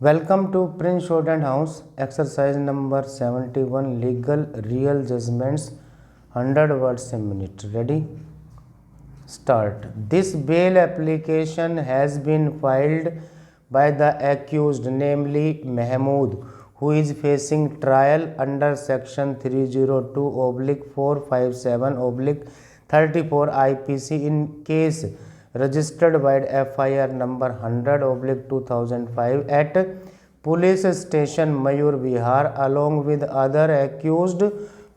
Welcome to Prince Shorthand House, exercise number 71, legal real judgments, 100 words a minute. Ready? Start. This bail application has been filed by the accused, namely Mahmood, who is facing trial under section 302/457/34 IPC in case registered by FIR number 100/2005 at Police Station Mayur Vihar, along with other accused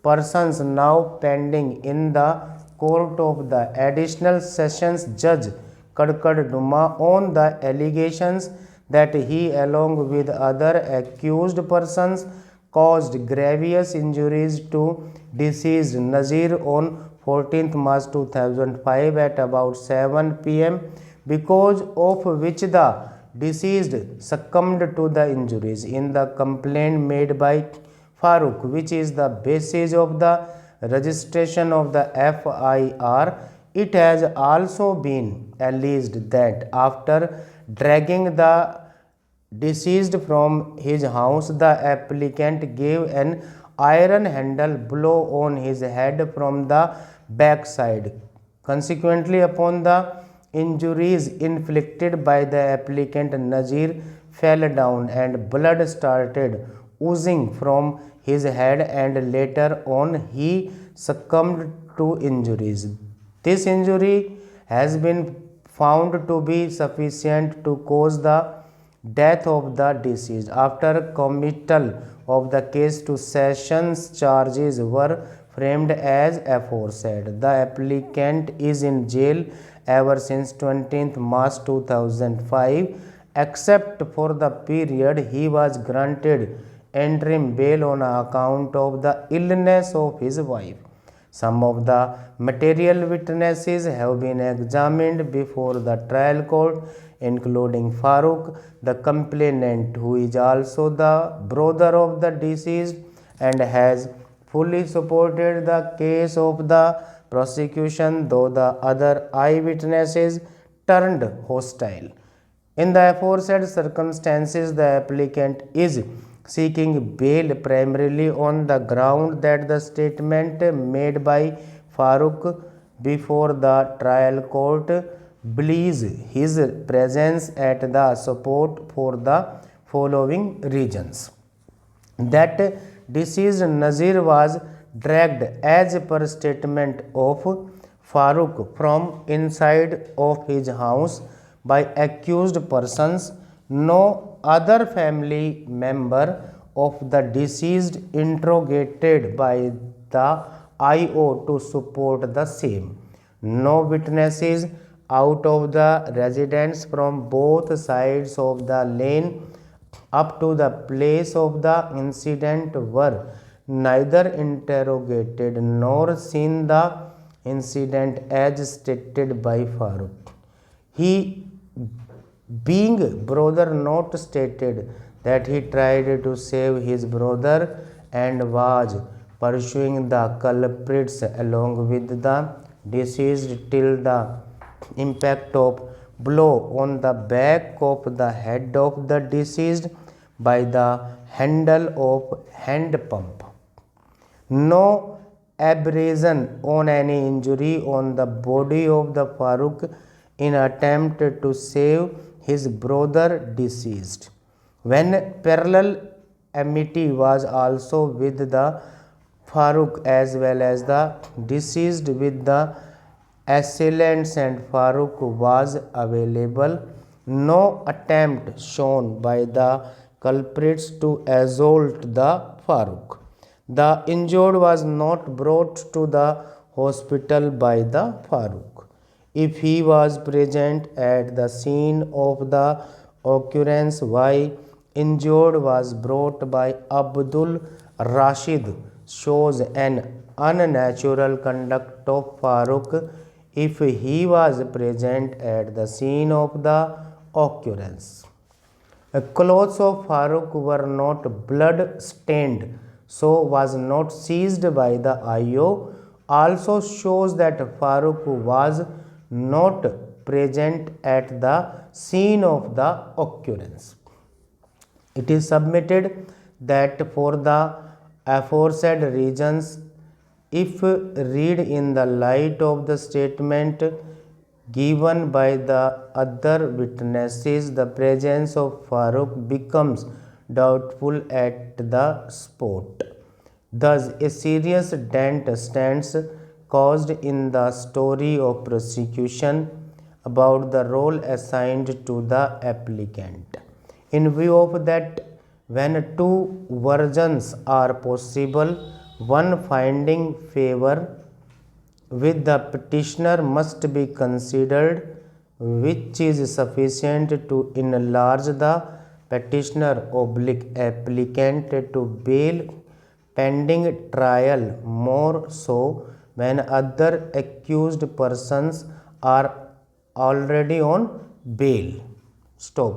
persons now pending in the court of the Additional Sessions Judge Kadkad Duma on the allegations that he, along with other accused persons, caused grievous injuries to deceased Nazir on 14th March 2005 at about 7 p.m., because of which the deceased succumbed to the injuries. In the complaint made by Farooq, which is the basis of the registration of the FIR, it has also been alleged that after dragging the deceased from his house, the applicant gave an iron handle blow on his head from the backside. Consequently, upon the injuries inflicted by the applicant, Nazir fell down and blood started oozing from his head, and later on he succumbed to injuries. This injury has been found to be sufficient to cause the death of the deceased. After committal of the case to sessions, charges were framed as aforesaid. The applicant is in jail ever since 20th March 2005, except for the period he was granted interim bail on account of the illness of his wife. Some of the material witnesses have been examined before the trial court, including Farooq, the complainant, who is also the brother of the deceased and has fully supported the case of the prosecution, though the other eyewitnesses turned hostile. In the aforesaid circumstances, the applicant is seeking bail primarily on the ground that the statement made by Farooq before the trial court believes his presence at the support for the following reasons: that deceased Nazir was dragged as per statement of Farooq from inside of his house by accused persons. No other family member of the deceased interrogated by the IO to support the same. No witnesses out of the residence from both sides of the lane up to the place of the incident were neither interrogated nor seen the incident as stated by Farooq. He, being brother, not stated that he tried to save his brother and was pursuing the culprits along with the deceased till the impact of blow on the back of the head of the deceased by the handle of hand pump. No abrasion on any injury on the body of the Farooq in attempt to save his brother deceased. When parallel amity was also with the Farooq as well as the deceased with the assailants and Farooq was available, no attempt shown by the culprits to assault the Farooq. The injured was not brought to the hospital by the Farooq. If he was present at the scene of the occurrence, why injured was brought by Abdul Rashid shows an unnatural conduct of Farooq if he was present at the scene of the occurrence. Clothes of Farooq were not blood stained, so was not seized by the IO, also shows that Farooq was not present at the scene of the occurrence. It is submitted that for the aforesaid reasons, if read in the light of the statement given by the other witnesses, the presence of Farooq becomes doubtful at the spot. Thus, a serious dent stands caused in the story of prosecution about the role assigned to the applicant. In view of that, when two versions are possible, one finding favor with the petitioner must be considered, which is sufficient to enlarge the petitioner applicant to bail pending trial, more so when other accused persons are already on bail. Stop.